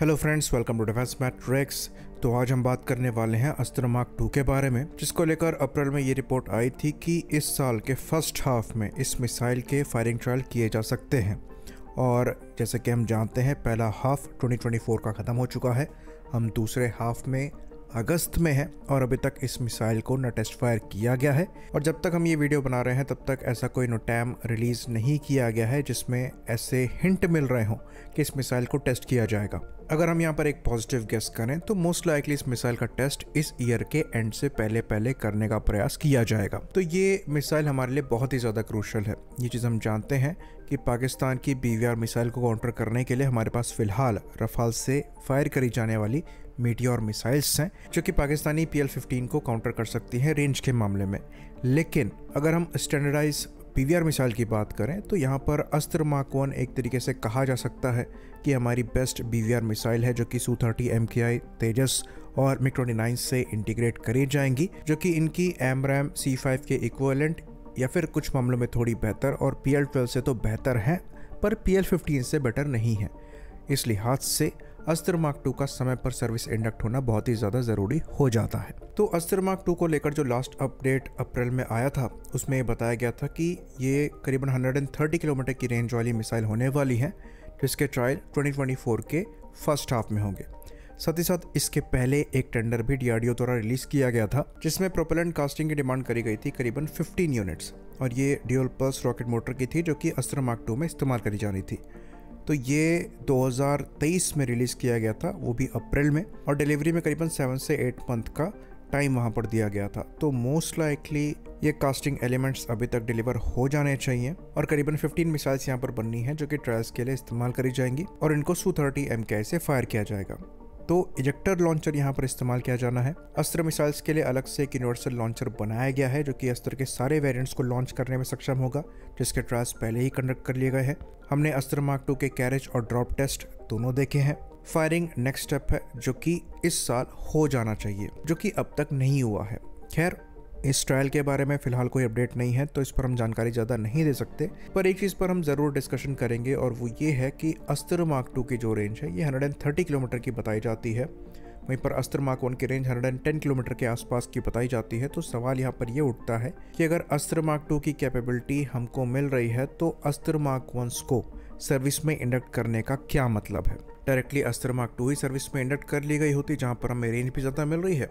Hello friends, welcome to Defence Matrix. तो आज हम बात करने वाले हैं अस्त्र मार्क 2 के बारे में, जिसको लेकर अप्रैल में ये रिपोर्ट आई थी कि इस साल के फर्स्ट हाफ में इस मिसाइल के फायरिंग ट्रायल किए जा सकते हैं। और जैसे कि हम जानते हैं, पहला हाफ 2024 का ख़त्म हो चुका है, हम दूसरे हाफ में अगस्त में है और अभी तक इस मिसाइल को न टेस्ट फायर किया गया है। और जब तक हम ये वीडियो बना रहे हैं तब तक ऐसा कोई नोटैम रिलीज़ नहीं किया गया है जिसमें ऐसे हिंट मिल रहे हों कि इस मिसाइल को टेस्ट किया जाएगा। अगर हम यहाँ पर एक पॉजिटिव गेस करें तो मोस्ट लाइकली इस मिसाइल का टेस्ट इस ईयर के एंड से पहले करने का प्रयास किया जाएगा। तो ये मिसाइल हमारे लिए बहुत ही ज़्यादा क्रूशल है। ये चीज़ हम जानते हैं कि पाकिस्तान की BVR मिसाइल को काउंटर करने के लिए हमारे पास फ़िलहाल रफाल से फायर करी जाने वाली मीटियोर मिसाइल्स हैं, जो कि पाकिस्तानी PL-15 को काउंटर कर सकती हैं रेंज के मामले में। लेकिन अगर हम स्टैंडर्डाइज BVR मिसाइल की बात करें तो यहाँ पर अस्त्र मार्क 1 एक तरीके से कहा जा सकता है कि हमारी बेस्ट BVR मिसाइल है, जो कि Su-30 MKI, तेजस और MiG-29 से इंटीग्रेट करी जाएंगी, जो कि इनकी AMRAAM C5 के इक्विवेलेंट या फिर कुछ मामलों में थोड़ी बेहतर और PL-12 से तो बेहतर है, पर PL-15 से बेटर नहीं है। इस लिहाज से अस्त्र मार्क 2 का समय पर सर्विस इंडक्ट होना बहुत ही ज़्यादा ज़रूरी हो जाता है। तो अस्त्र मार्क 2 को लेकर जो लास्ट अपडेट अप्रैल में आया था उसमें ये बताया गया था कि ये करीबन 130 किलोमीटर की रेंज वाली मिसाइल होने वाली है, जिसके ट्रायल 2024 के फर्स्ट हाफ में होंगे। साथ ही साथ इसके पहले एक टेंडर भी DRDO द्वारा रिलीज किया गया था, जिसमें प्रोपेलेंट कास्टिंग की डिमांड करी गई थी करीबन 15 यूनिट्स, और ये ड्यूल पल्स रॉकेट मोटर की थी जो कि अस्त्र मार्क 2 में इस्तेमाल करी जानी थी। तो ये 2023 में रिलीज़ किया गया था, वो भी अप्रैल में, और डिलीवरी में करीबन 7 से 8 मंथ का टाइम वहाँ पर दिया गया था। तो मोस्ट लाइकली ये कास्टिंग एलिमेंट्स अभी तक डिलीवर हो जाने चाहिए और करीबन 15 मिसाइल्स यहाँ पर बननी है जो कि ट्रायल्स के लिए इस्तेमाल करी जाएंगी और इनको Su-30 MKI से फायर किया जाएगा। तो इजेक्टर लॉन्चर यहाँ पर इस्तेमाल किया जाना है। अस्त्र मिसाइल्स के लिए अलग से एक यूनिवर्सल लॉन्चर बनाया गया है जो कि अस्त्र के सारे वेरिएंट्स को लॉन्च करने में सक्षम होगा, जिसके ट्रायल्स पहले ही कंडक्ट कर लिए गए हैं। हमने अस्त्र मार्क 2 के कैरेज और ड्रॉप टेस्ट दोनों देखे हैं। फायरिंग नेक्स्ट स्टेप है जो कि इस साल हो जाना चाहिए, जो कि अब तक नहीं हुआ है। खैर, इस ट्रायल के बारे में फिलहाल कोई अपडेट नहीं है तो इस पर हम जानकारी ज़्यादा नहीं दे सकते, पर एक चीज़ पर हम ज़रूर डिस्कशन करेंगे और वो ये है कि अस्त्र मार्क 2 की जो रेंज है ये 130 किलोमीटर की बताई जाती है, वहीं पर अस्त्र मार्क 1 की रेंज 110 किलोमीटर के आसपास की बताई जाती है। तो सवाल यहाँ पर ये उठता है कि अगर अस्त्र मार्क 2 की कैपेबिलिटी हमको मिल रही है तो अस्त्र मार्क 1 को सर्विस में इंडक्ट करने का क्या मतलब है। डायरेक्टली अस्त्र मार्क 2 ही सर्विस में इंडक्ट कर ली गई होती, जहाँ पर हमें रेंज भी ज़्यादा मिल रही है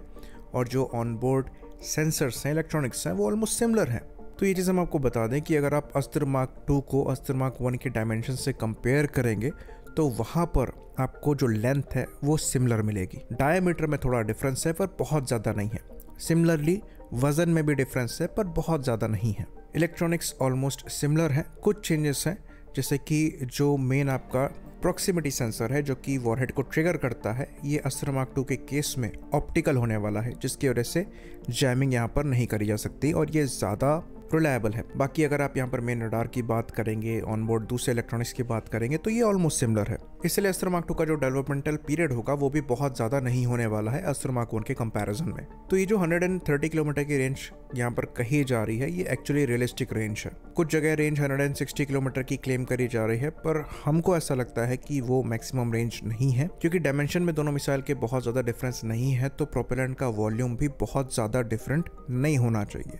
और जो ऑन बोर्ड सेंसर्स हैं, इलेक्ट्रॉनिक्स हैं, वो ऑलमोस्ट सिमिलर हैं। तो ये चीज़ हम आपको बता दें कि अगर आप अस्त्र मार्क 2 को अस्त्र मार्क 1 के डायमेंशन से कंपेयर करेंगे तो वहाँ पर आपको जो लेंथ है वो सिमिलर मिलेगी। डायमीटर में थोड़ा डिफरेंस है पर बहुत ज़्यादा नहीं है। सिमिलरली वज़न में भी डिफरेंस है पर बहुत ज़्यादा नहीं है। इलेक्ट्रॉनिक्स ऑलमोस्ट सिमिलर हैं, कुछ चेंजेस हैं, जैसे कि जो मेन आपका प्रॉक्सिमिटी सेंसर है जो कि वॉरहेड को ट्रिगर करता है, ये अस्त्र मार्क 2 के केस में ऑप्टिकल होने वाला है, जिसकी वजह से जैमिंग यहाँ पर नहीं करी जा सकती और ये ज़्यादा रिलायबल है। बाकी अगर आप यहाँ पर मेन रडार की बात करेंगे, ऑनबोर्ड दूसरे इलेक्ट्रॉनिक्स की बात करेंगे तो ये ऑलमोस्ट सिमिलर है। इसलिए अस्त्र मार्क 2 का जो डेवलपमेंटल पीरियड होगा वो भी बहुत ज़्यादा नहीं होने वाला है अस्त्र मार्क 1 के कंपैरिजन में। तो ये जो 130 किलोमीटर की रेंज यहाँ पर कही जा रही है ये एक्चुअली रियलिस्टिक रेंज है। कुछ जगह रेंज 160 किलोमीटर की क्लेम करी जा रही है, पर हमको ऐसा लगता है कि वो मैक्सिमम रेंज नहीं है, क्योंकि डायमेंशन में दोनों मिसाइल के बहुत ज़्यादा डिफरेंस नहीं है, तो प्रोपेलेंट का वॉल्यूम भी बहुत ज़्यादा डिफरेंट नहीं होना चाहिए।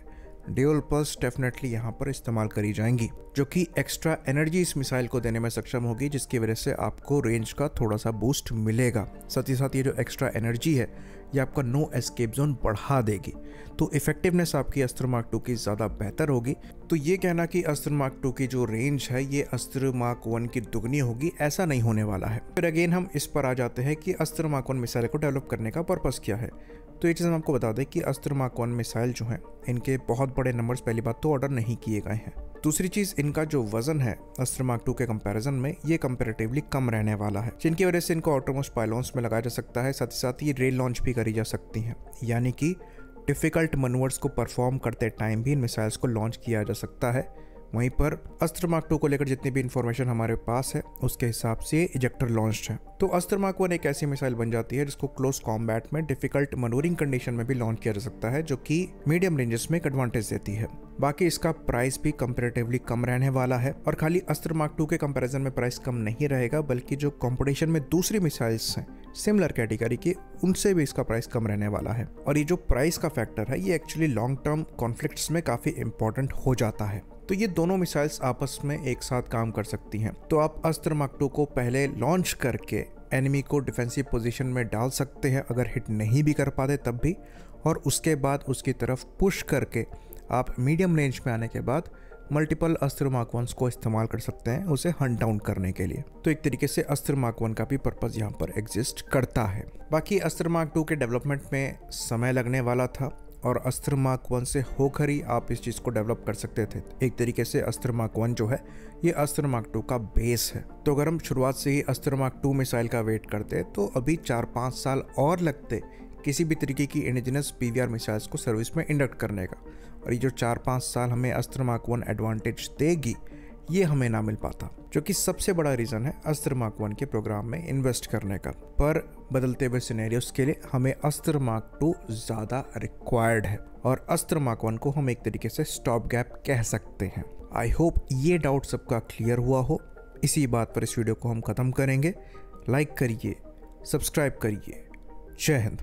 ड्यूल पल्स डेफिनेटली यहाँ पर इस्तेमाल करी जाएंगी, जो कि एक्स्ट्रा एनर्जी इस मिसाइल को देने में सक्षम होगी, जिसकी वजह से आपको रेंज का थोड़ा सा बूस्ट मिलेगा। साथ ही साथ ये जो एक्स्ट्रा एनर्जी है ये आपका नो एस्केप जोन बढ़ा देगी, तो इफेक्टिवनेस आपकी अस्त्र मार्क 2 की ज़्यादा बेहतर होगी। तो ये कहना कि अस्त्र मार्क 2 की जो रेंज है ये अस्त्र मार्क 1 की दुगनी होगी, ऐसा नहीं होने वाला है। फिर अगेन हम इस पर आ जाते हैं कि अस्त्र मार्क 1 मिसाइल को डेवलप करने का पर्पस क्या है। तो ये चीज़ हम आपको बता दें कि अस्त्र मार्क 1 मिसाइल जो हैं इनके बहुत बड़े नंबर्स पहली बात तो ऑर्डर नहीं किए गए हैं। दूसरी चीज़, इनका जो वजन है अस्त्र मार्क 2 के कंपैरिजन में ये कंपैरेटिवली कम रहने वाला है, जिनकी वजह से इनको ऑटोमोस्ट पाइलॉन्स में लगाया जा सकता है। साथ ही साथ ये रेल लॉन्च भी करी जा सकती हैं, यानी कि डिफ़िकल्ट मनूवर्स को परफॉर्म करते टाइम भी इन मिसाइल्स को लॉन्च किया जा सकता है वहीं पर अस्त्र मार्क 2 को लेकर जितनी भी इंफॉर्मेशन हमारे पास है उसके हिसाब से इजेक्टर लॉन्च्ड है। तो अस्त्र मार्क 1 एक ऐसी मिसाइल बन जाती है जिसको क्लोज कॉम्बैट में डिफिकल्ट मनूवरिंग कंडीशन में भी लॉन्च किया जा सकता है, जो कि मीडियम रेंजेस में एक एडवांटेज देती है। बाकी इसका प्राइस भी कंपैरेटिवली कम रहने वाला है और खाली अस्त्र मार्क 2 के कंपैरिजन में प्राइस कम नहीं रहेगा, बल्कि जो कंपटीशन में दूसरी मिसाइल्स हैं सिमिलर कैटेगरी की उनसे भी इसका प्राइस कम रहने वाला है। और ये जो प्राइस का फैक्टर है ये एक्चुअली लॉन्ग टर्म कॉन्फ्लिक्ट्स में काफी इंपॉर्टेंट हो जाता है। तो ये दोनों मिसाइल्स आपस में एक साथ काम कर सकती हैं। तो आप अस्त्र मार्क 2 को पहले लॉन्च करके एनिमी को डिफेंसिव पोजीशन में डाल सकते हैं अगर हिट नहीं भी कर पाते तब भी, और उसके बाद उसकी तरफ पुश करके आप मीडियम रेंज में आने के बाद मल्टीपल अस्त्र मार्क 1 को इस्तेमाल कर सकते हैं उसे हंट डाउन करने के लिए। तो एक तरीके से अस्त्र मार्क 1 का भी पर्पस यहाँ पर एग्जिस्ट करता है। बाकी अस्त्र मार्क 2 के डेवलपमेंट में समय लगने वाला था और अस्त्र मार्क 1 से होकर ही आप इस चीज़ को डेवलप कर सकते थे। एक तरीके से अस्त्र मार्क 1 जो है ये अस्त्र मार्क 2 का बेस है। तो अगर हम शुरुआत से ही अस्त्र मार्क 2 मिसाइल का वेट करते तो अभी 4-5 साल और लगते किसी भी तरीके की इंडिजिनस PVR मिसाइल्स को सर्विस में इंडक्ट करने का, और ये जो 4-5 साल हमें अस्त्र मार्क 1 एडवांटेज देगी ये हमें ना मिल पाता, जो कि सबसे बड़ा रीज़न है अस्त्र मार्क 1 के प्रोग्राम में इन्वेस्ट करने का। पर बदलते हुए सिनेरियोस के लिए हमें अस्त्र मार्क 2 ज़्यादा रिक्वायर्ड है और अस्त्र मार्क 1 को हम एक तरीके से स्टॉप गैप कह सकते हैं। आई होप ये डाउट सबका क्लियर हुआ हो। इसी बात पर इस वीडियो को हम ख़त्म करेंगे। लाइक करिए, सब्सक्राइब करिए। जय हिंद।